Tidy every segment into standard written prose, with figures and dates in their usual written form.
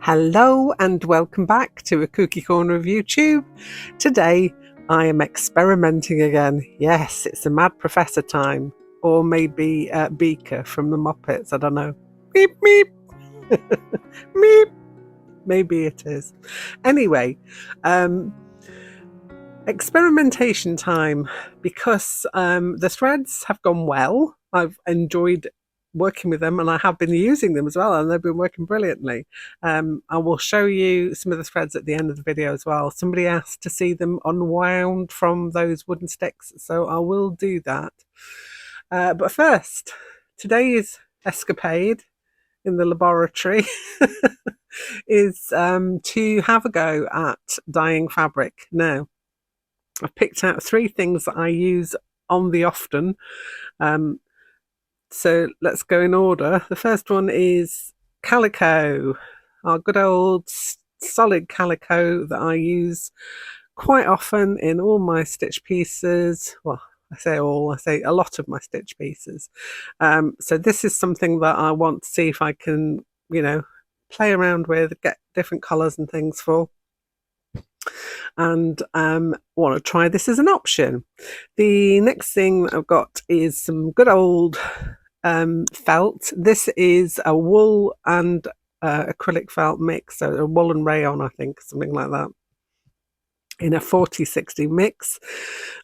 Hello and welcome back to a Kooky Corner of YouTube. Today I am experimenting again. Yes, it's a Mad Professor time, or maybe Beaker from the Muppets, I don't know. Meep meep. Meep. Maybe it is. Anyway, experimentation time, because the threads have gone well. I've enjoyed working with them and I have been using them as well, and they've been working brilliantly. I will show you some of the threads at the end of the video as well. Somebody asked to see them unwound from those wooden sticks, so I will do that. But first, today's escapade in the laboratory is to have a go at dyeing fabric. Now, I've picked out 3 things that I use on the often. So let's go in order. The first one is calico, our good old solid calico that I use quite often in all my stitch pieces. Well, I say a lot of my stitch pieces. So this is something that I want to see if I can, play around with, get different colours and things for. And want to try this as an option. The next thing I've got is some good old felt. This is a wool and acrylic felt mix, so a wool and rayon, I think, something like that, in a 40-60 mix.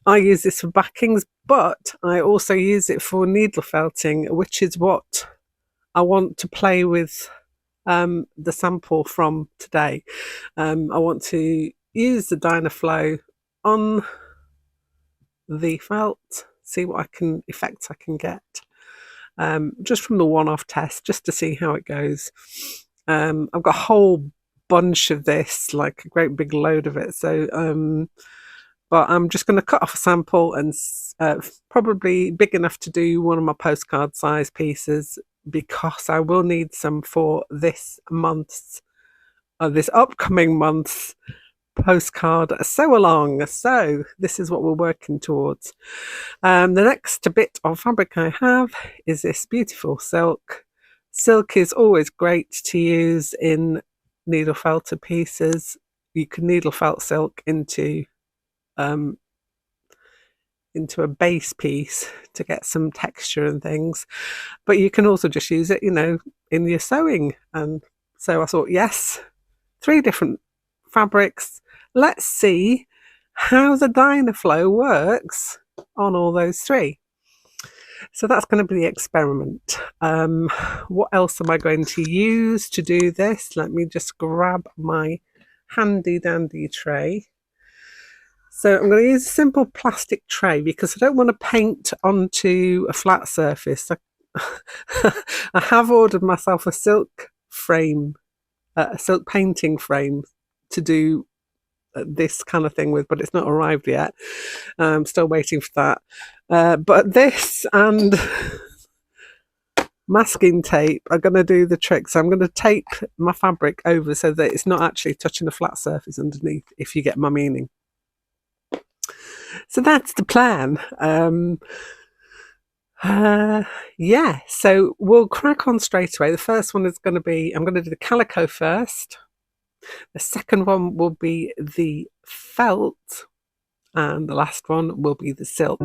I use this for backings, but I also use it for needle felting, which is what I want to play with the sample from today. I want to use the Dye-Na-Flow on the felt, see what effects I can get. Just from the one-off test, just to see how it goes. I've got a whole bunch of this, like a great big load of it. So, but I'm just going to cut off a sample, and probably big enough to do one of my postcard size pieces, because I will need some for this upcoming month's postcard sew along. So this is what we're working towards. The next bit of fabric I have is this beautiful silk. Silk is always great to use in needle felted pieces. You can needle felt silk into a base piece to get some texture and things, but you can also just use it, in your sewing. And so I thought, yes, 3 different fabrics. Let's see how the Dye-Na-Flow works on all those 3. So that's going to be the experiment. What else am I going to use to do this? Let me just grab my handy dandy tray. So I'm going to use a simple plastic tray because I don't want to paint onto a flat surface. I have ordered myself a silk frame, a silk painting frame to do this kind of thing with, but it's not arrived yet. I'm still waiting for that. But this and masking tape are going to do the trick. So I'm going to tape my fabric over so that it's not actually touching a flat surface underneath, if you get my meaning. So that's the plan. Yeah, so we'll crack on straight away. The first one is going to be, I'm going to do the calico first. The second one will be the felt, and the last one will be the silk.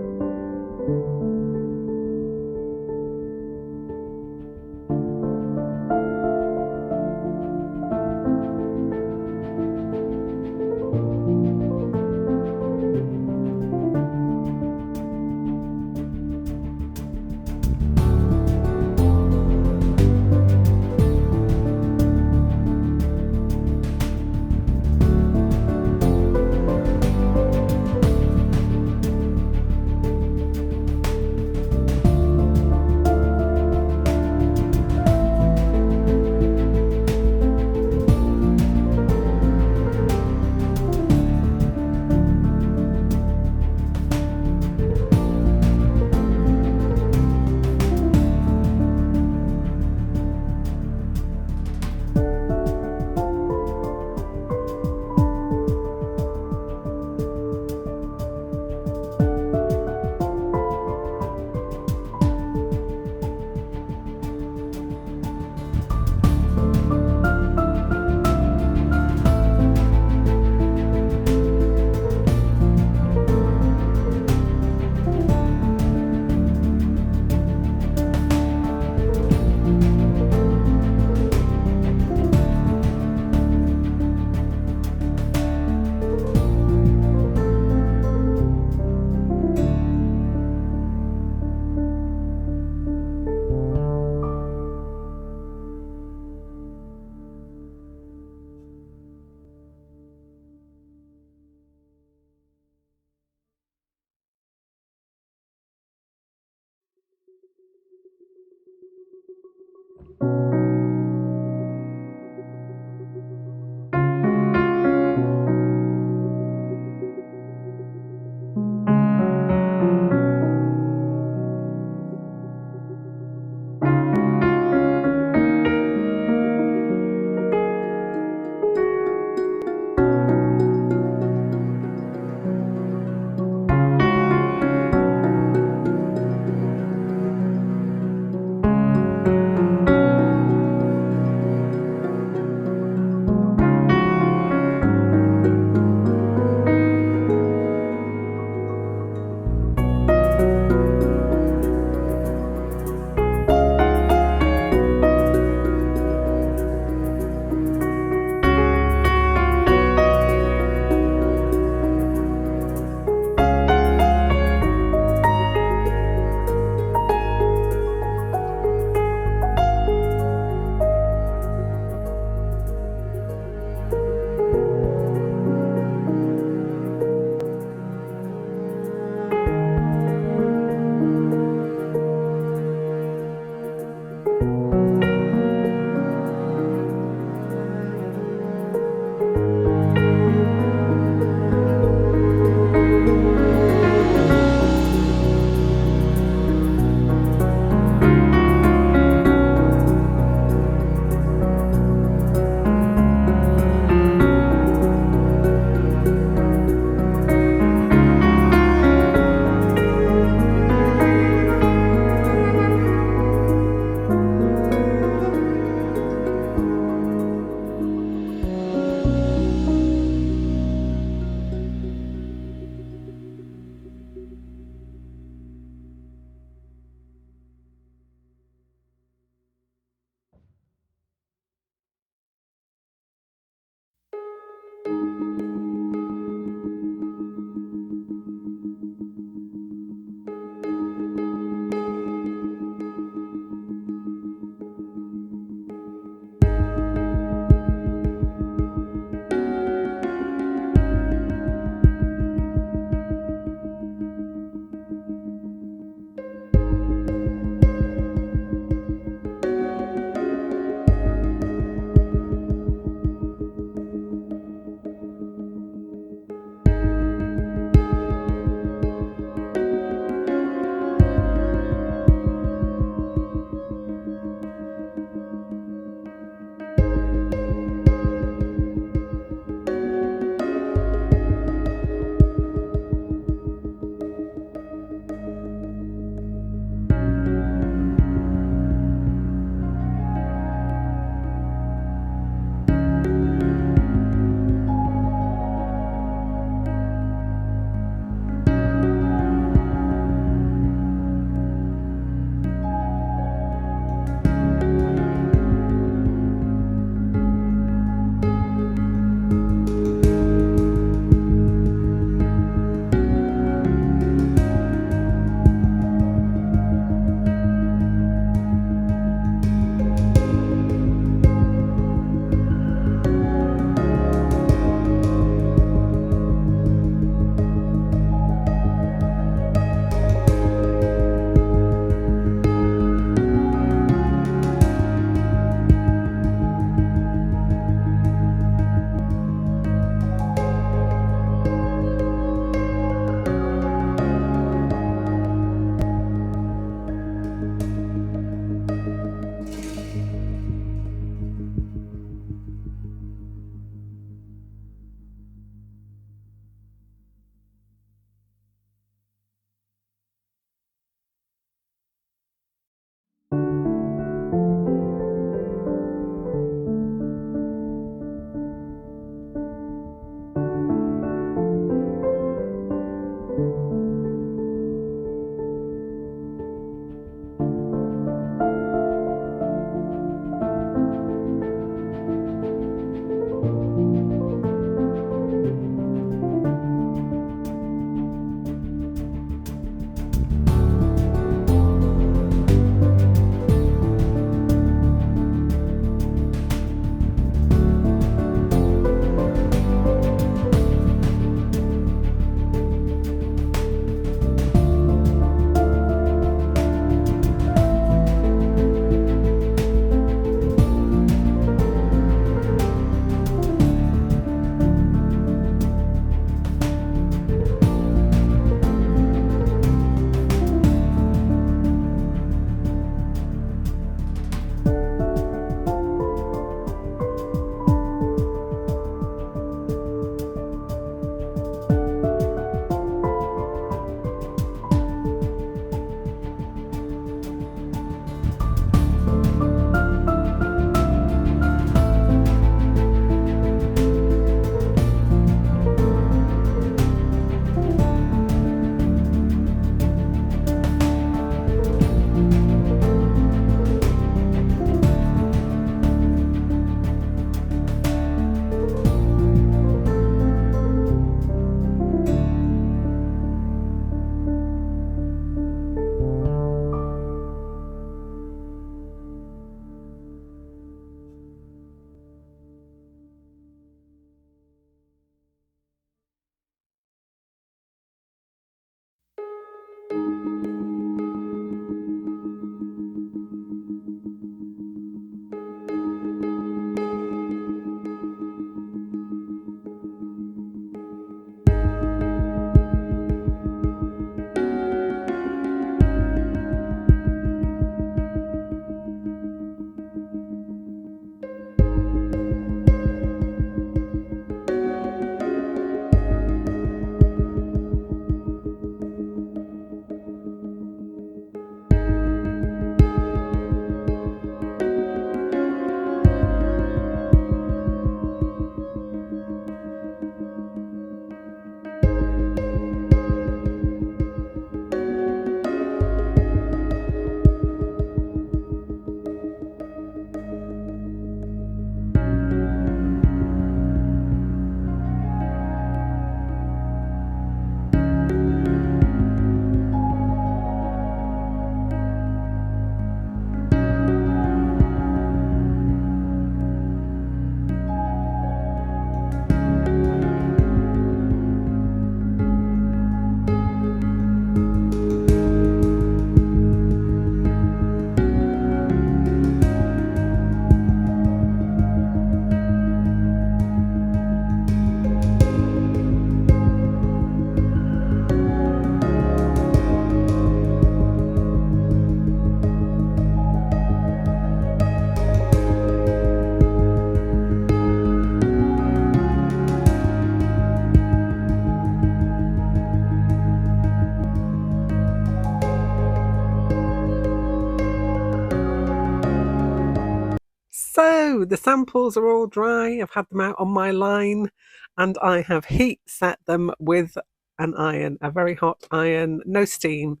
So the samples are all dry. I've had them out on my line and I have heat set them with an iron, a very hot iron, no steam,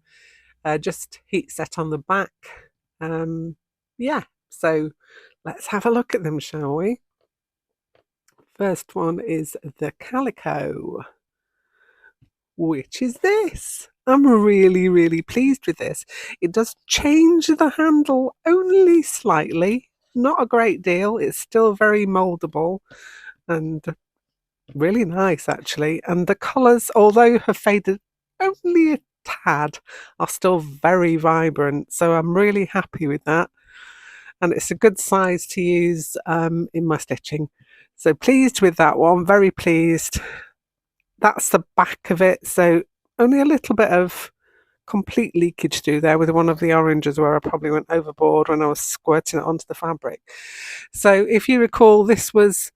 just heat set on the back. Yeah, so let's have a look at them, shall we? First one is the Calico. Which is this? I'm really pleased with this. It does change the handle only slightly, not a great deal. It's still very moldable and really nice actually. And the colours, although have faded only a tad, are still very vibrant. So I'm really happy with that. And it's a good size to use in my stitching. So pleased with that one, very pleased. That's the back of it, so only a little bit of complete leakage through there with one of the oranges where I probably went overboard when I was squirting it onto the fabric. So if you recall, this was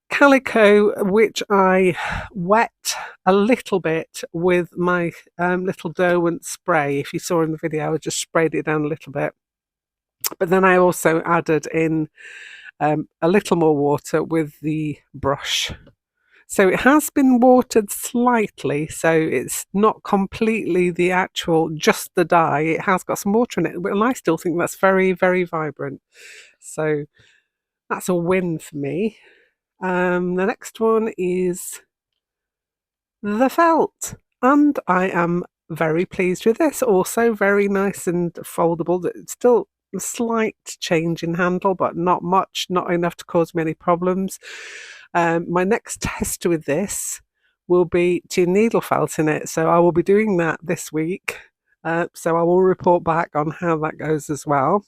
calico which I wet a little bit with my little Derwent spray. If you saw in the video, I just sprayed it down a little bit, but then I also added in a little more water with the brush. So it has been watered slightly, so it's not completely the actual, just the dye. It has got some water in it, and I still think that's very vibrant. So that's a win for me. The next one is the felt, and I am very pleased with this. Also very nice and foldable. It's still a slight change in handle, but not much, not enough to cause me any problems. My next test with this will be to needle felt in it, so I will be doing that this week. So I will report back on how that goes as well.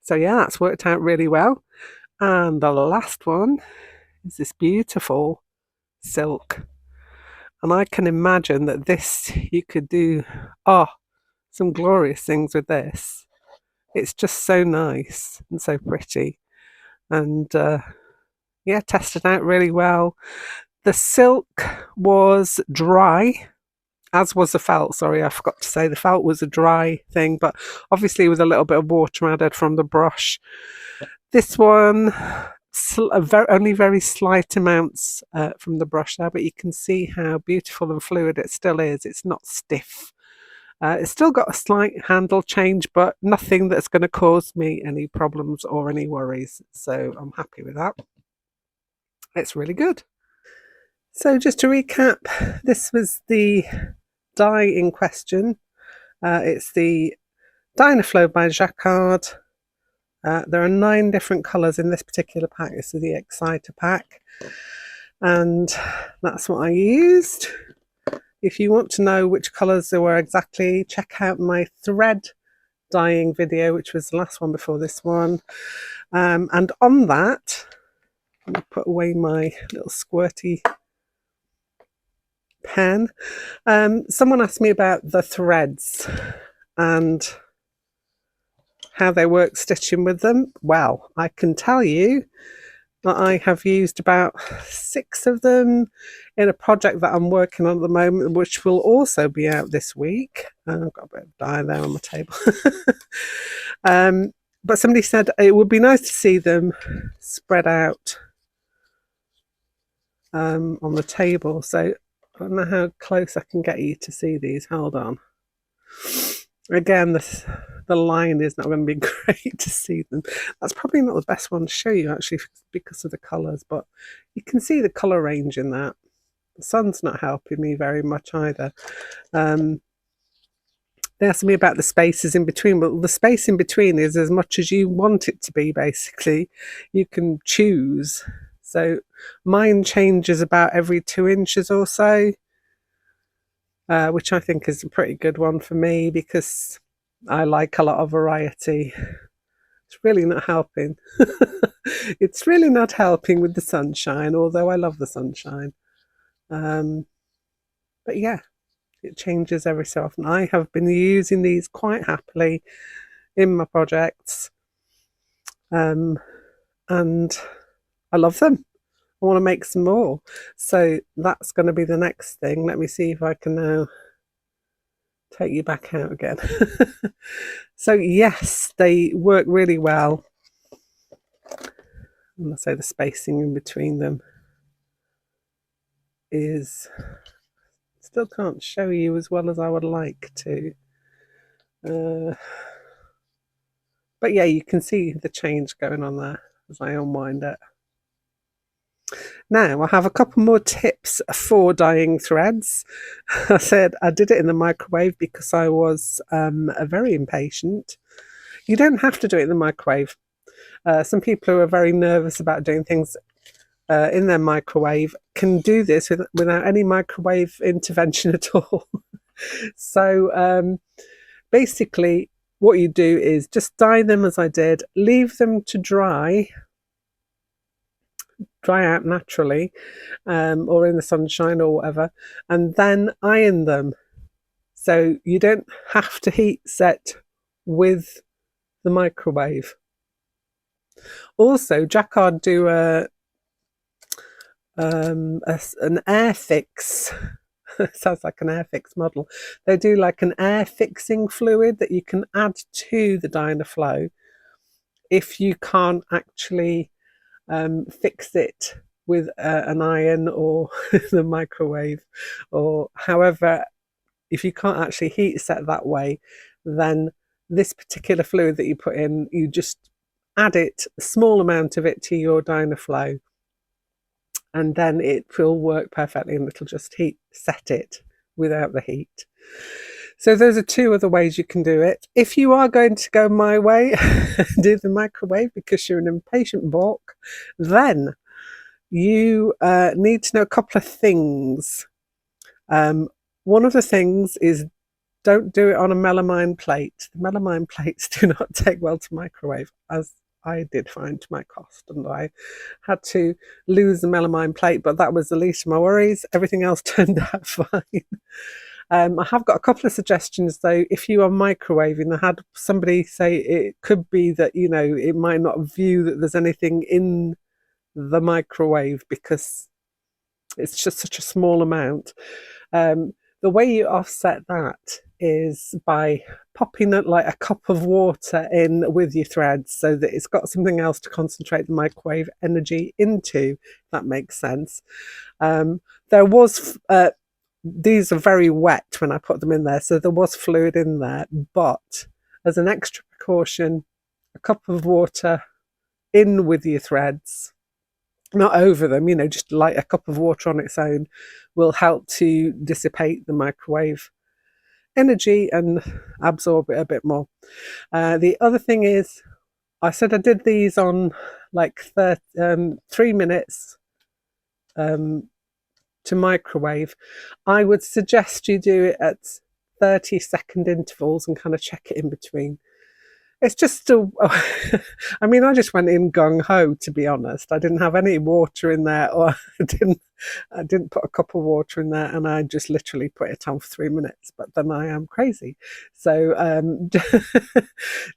So yeah, that's worked out really well. And the last one is this beautiful silk. And I can imagine that this, you could do, some glorious things with this. It's just so nice and so pretty. And yeah, tested out really well. The silk was dry, as was the felt. Sorry, I forgot to say the felt was a dry thing, but obviously with a little bit of water added from the brush. This one, only very slight amounts from the brush there, but you can see how beautiful and fluid it still is. It's not stiff. It's still got a slight handle change, but nothing that's going to cause me any problems or any worries. So I'm happy with that. It's really good. So just to recap, this was the dye in question. It's the Dye-Na-Flow by Jacquard. There are 9 different colours in this particular pack. This is the Exciter pack. And that's what I used. If you want to know which colours there were exactly, check out my thread dyeing video, which was the last one before this one. And on that, I'm going to put away my little squirty pen. Someone asked me about the threads and how they work stitching with them. Well, I can tell you that I have used about 6 of them in a project that I'm working on at the moment, which will also be out this week. I've got a bit of dye there on my table. But somebody said it would be nice to see them spread out on the table. So I don't know how close I can get you to see these. Hold on. Again, the line is not going to be great to see them. That's probably not the best one to show you actually because of the colours, but you can see the colour range in that. The sun's not helping me very much either. They asked me about the spaces in between, but the space in between is as much as you want it to be, basically. You can choose. So mine changes about every 2 inches or so, which I think is a pretty good one for me because I like a lot of variety. It's really not helping. It's really not helping with the sunshine, although I love the sunshine. But yeah, it changes every so often. I have been using these quite happily in my projects, and I love them. I want to make some more. So that's going to be the next thing. Let me see if I can now take you back out again. So yes, they work really well. And I say the spacing in between them is, still can't show you as well as I would like to. But yeah, you can see the change going on there as I unwind it. Now I have a couple more tips for dyeing threads. I said I did it in the microwave because I was very impatient. You don't have to do it in the microwave. Some people who are very nervous about doing things in their microwave can do this without any microwave intervention at all. So basically what you do is just dye them as I did, leave them to dry out naturally, or in the sunshine or whatever, and then iron them. So you don't have to heat set with the microwave. Also, Jacquard do an air fix. Sounds like an air fix model. They do like an air fixing fluid that you can add to the Dye-Na-Flow if you can't actually fix it with an iron or the microwave, or however, if you can't actually heat set that way, then this particular fluid that you put in, you just add it, a small amount of it, to your Dye-Na-Flow, and then it will work perfectly, and it'll just heat set it without the heat. So those are two other ways you can do it. If you are going to go my way, do the microwave because you're an impatient balk, then you need to know a couple of things. One of the things is, don't do it on a melamine plate. The melamine plates do not take well to microwave, as I did find to my cost, and I had to lose the melamine plate, but that was the least of my worries. Everything else turned out fine. I have got a couple of suggestions though. If you are microwaving, I had somebody say it could be that, you know, it might not view that there's anything in the microwave because it's just such a small amount. The way you offset that is by popping it like a cup of water in with your threads so that it's got something else to concentrate the microwave energy into, if that makes sense. There was these are very wet when I put them in there, so there was fluid in there, but as an extra precaution, a cup of water in with your threads, not over them, you know, just like a cup of water on its own will help to dissipate the microwave energy and absorb it a bit more. The other thing is, I said I did these on like 3 minutes to microwave. I would suggest you do it at 30-second intervals and kind of check it in between. It's just I mean, I just went in gung-ho, to be honest. I didn't have any water in there, or I didn't put a cup of water in there, and I just literally put it on for 3 minutes, but then I am crazy. So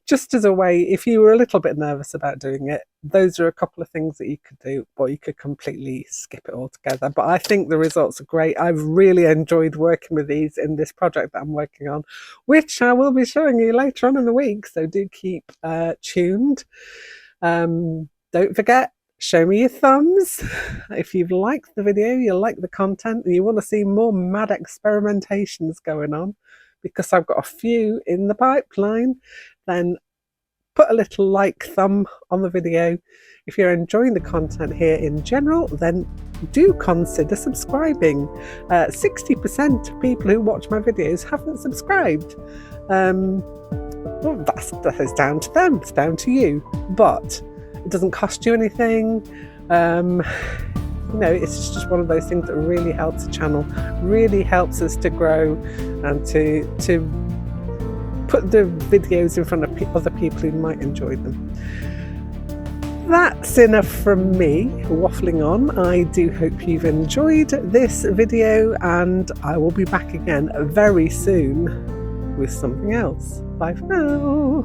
just as a way, if you were a little bit nervous about doing it, those are a couple of things that you could do, or you could completely skip it altogether. But I think the results are great. I've really enjoyed working with these in this project that I'm working on, which I will be showing you later on in the week, so do keep tuned. Don't forget, show me your thumbs if you've liked the video, you like the content, and you want to see more mad experimentations going on, because I've got a few in the pipeline. Then put a little like thumb on the video. If you're enjoying the content here in general, then do consider subscribing. 60% of people who watch my videos haven't subscribed. Well, that is down to them, it's down to you, but it doesn't cost you anything. You know, it's just one of those things that really helps the channel, really helps us to grow and to put the videos in front of other people who might enjoy them. That's enough from me waffling on. I do hope you've enjoyed this video, and I will be back again very soon with something else. Bye for now.